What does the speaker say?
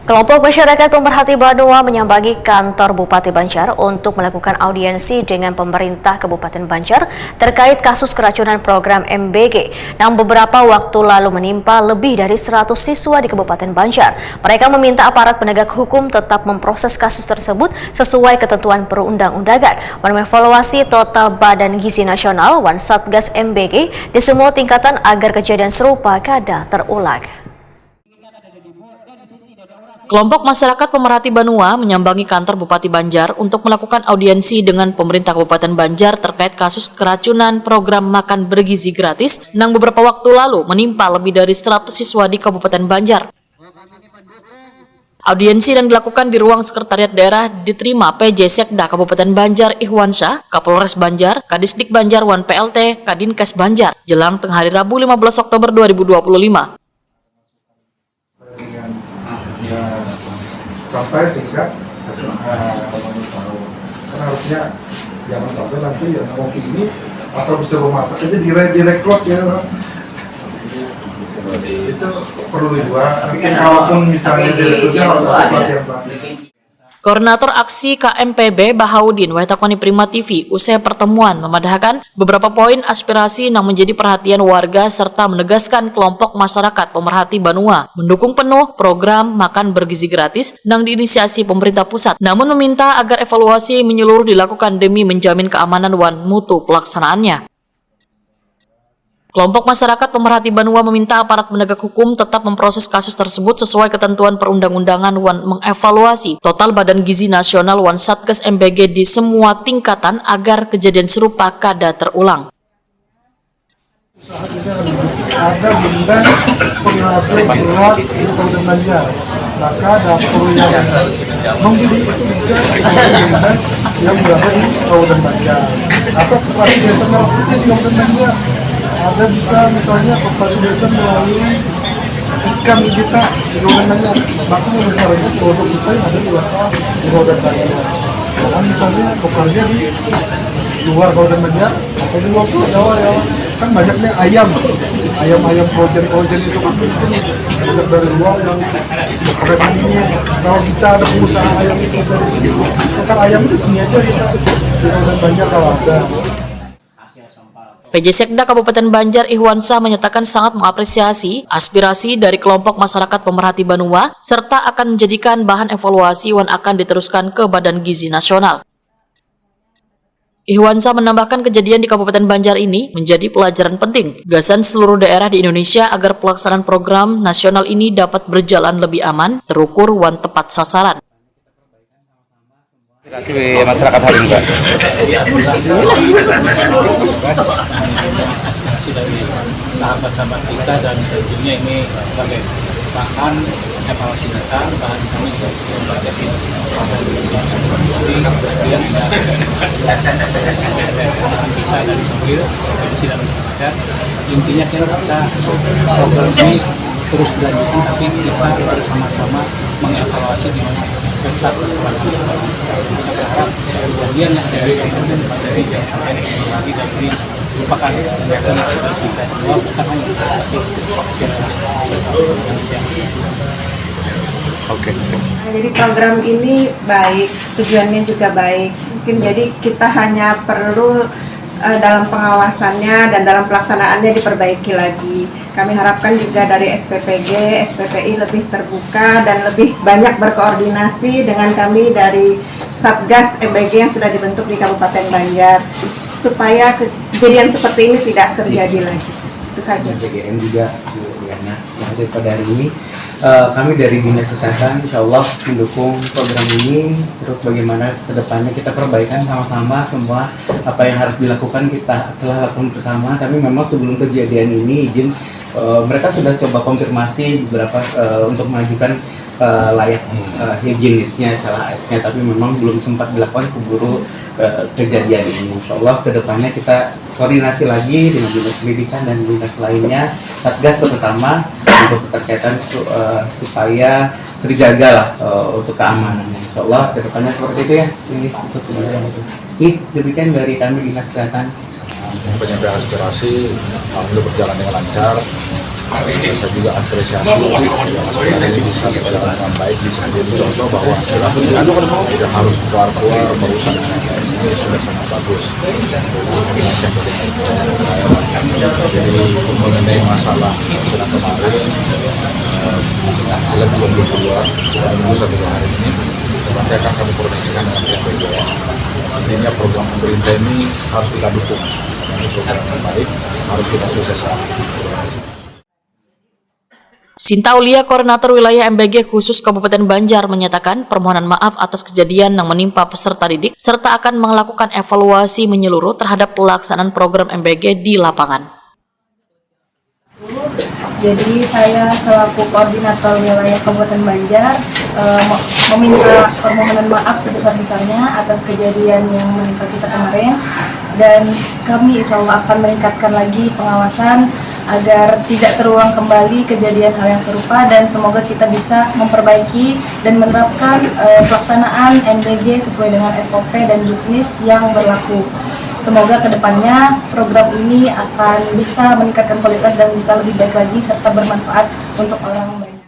Kelompok masyarakat pemerhati Banua menyambangi kantor Bupati Banjar untuk melakukan audiensi dengan pemerintah Kabupaten Banjar terkait kasus keracunan program MBG yang beberapa waktu lalu menimpa lebih dari 100 siswa di Kabupaten Banjar. Mereka meminta aparat penegak hukum tetap memproses kasus tersebut sesuai ketentuan perundang-undangan, mengevaluasi total Badan Gizi Nasional Satgas MBG di semua tingkatan agar kejadian serupa kada terulang. Kelompok masyarakat pemerhati Banua menyambangi kantor Bupati Banjar untuk melakukan audiensi dengan pemerintah Kabupaten Banjar terkait kasus keracunan program makan bergizi gratis yang beberapa waktu lalu menimpa lebih dari 100 siswa di Kabupaten Banjar. Audiensi yang dilakukan di ruang sekretariat daerah diterima PJ Sekda Kabupaten Banjar Ihwansyah, Kapolres Banjar, Kadisdik Banjar Wan PLT, Kadinkes Banjar, jelang tengah hari Rabu 15 Oktober 2025. Sampai tingkat manis tahu. Karena harusnya jangan sampai nanti yang koki ini asal bisa memasak aja direkrut ya. Itu perlu juga. Tapi kalaupun misalnya direkrutnya harus ada pelatihan. Koordinator Aksi KMPB Bahaudin Waitakoni Prima TV usai pertemuan memadahkan beberapa poin aspirasi yang menjadi perhatian warga serta menegaskan kelompok masyarakat pemerhati Banua mendukung penuh program makan bergizi gratis yang diinisiasi pemerintah pusat, namun meminta agar evaluasi menyeluruh dilakukan demi menjamin keamanan dan mutu pelaksanaannya. Kelompok masyarakat pemerhati Banua meminta aparat penegak hukum tetap memproses kasus tersebut sesuai ketentuan perundang-undangan dan mengevaluasi total Badan Gizi Nasional dan Satgas MBG di semua tingkatan agar kejadian serupa kada terulang. Ada benda penghasil beras di Kabupaten Banjar, maka dapur yang membeli itu bisa benda yang berada di Kabupaten Banjar atau koperasi desa merah putih di Kabupaten Banjar. Ada bisa misalnya koperasi desa melalui ikan kita di Kabupaten Banjar, maka mencarinya produk kita yang ada di Kabupaten Banjar. Jangan misalnya koperasinya di luar Kabupaten Banjar atau di luar Pulau Jawa ya. Kan banyaknya ayam projen itu kan banyak dari luar yang pakai ini. Kalau bisa ada pengusaha ayam itu dari makan ayam itu sini aja kita di Kabupaten Banjar kalau ada. PJ Sekda Kabupaten Banjar Ihwansyah menyatakan sangat mengapresiasi aspirasi dari kelompok masyarakat pemerhati Banua serta akan menjadikan bahan evaluasi yang akan diteruskan ke Badan Gizi Nasional. Ihwansyah menambahkan kejadian di Kabupaten Banjar ini menjadi pelajaran penting gagasan seluruh daerah di Indonesia agar pelaksanaan program nasional ini dapat berjalan lebih aman, terukur, dan tepat sasaran. Aspirasi masyarakat hari ini, Pak. Aspirasi dari sahabat-sahabat kita dan tentunya ini sebagai bahan evaluasi data, bahan kami untuk membaca pasal kemudian kita dan mobil provinsi dan masyarakat. Intinya kita program ini terus dilanjutkan, tapi kita bersama-sama mengevaluasi di mana tetap kita berharap kejadian yang dari kemudian dari yang sampai lagi dan ini merupakan kegiatan yang harus kita semua bukan hanya tapi manusia. Oke. Jadi program ini baik, tujuannya juga baik. Mungkin jadi kita hanya perlu dalam pengawasannya dan dalam pelaksanaannya diperbaiki lagi. Kami harapkan juga dari SPPG, SPPI lebih terbuka dan lebih banyak berkoordinasi dengan kami dari Satgas MBG yang sudah dibentuk di Kabupaten Banjar supaya kejadian seperti ini tidak terjadi lagi. Itu saja. BGM juga Diana. Nah, daripada hari ini kami dari Dinas Kesehatan insya Allah mendukung program ini. Terus bagaimana kedepannya kita perbaikan sama-sama semua apa yang harus dilakukan kita telah lakukan bersama. Tapi memang sebelum kejadian ini izin mereka sudah coba konfirmasi beberapa untuk mengajukan layak higienisnya, SLHS-nya, tapi memang belum sempat dilakukan keburu kejadian ini. Insya Allah kedepannya kita koordinasi lagi dengan dinas pendidikan dan dinas lainnya, Satgas terutama untuk keterkaitan supaya terjaga lah untuk keamanannya. Insya Allah kedepannya seperti itu ya. Sini untuk kemudian itu. Ini demikian dari kami Dinas Kesehatan. Penyampaian aspirasi alhamdulillah berjalan dengan lancar. Saya juga apresiasi aspirasi ini bisa berjalan dengan baik, bisa jadi contoh bahwa aspirasi tidak harus keluar merusak. Ini sudah sangat bagus. Jadi mengenai masalah acara kemarin, hasilnya juga belum keluar, menunggu 1 hari ini. Nanti akan kami koordinasikan dengan pihak BGN. Intinya program pemerintah ini harus kita dukung. Ini program yang baik, harus kita sukseskan. Terima kasih. Sinta Aulia, Koordinator Wilayah MBG khusus Kabupaten Banjar, menyatakan permohonan maaf atas kejadian yang menimpa peserta didik serta akan melakukan evaluasi menyeluruh terhadap pelaksanaan program MBG di lapangan. Jadi saya selaku Koordinator Wilayah Kabupaten Banjar meminta permohonan maaf sebesar-besarnya atas kejadian yang menimpa kita kemarin, dan kami insya Allah akan meningkatkan lagi pengawasan agar tidak terulang kembali kejadian hal yang serupa, dan semoga kita bisa memperbaiki dan menerapkan pelaksanaan MBG sesuai dengan SOP dan juknis yang berlaku. Semoga kedepannya program ini akan bisa meningkatkan kualitas dan bisa lebih baik lagi serta bermanfaat untuk orang.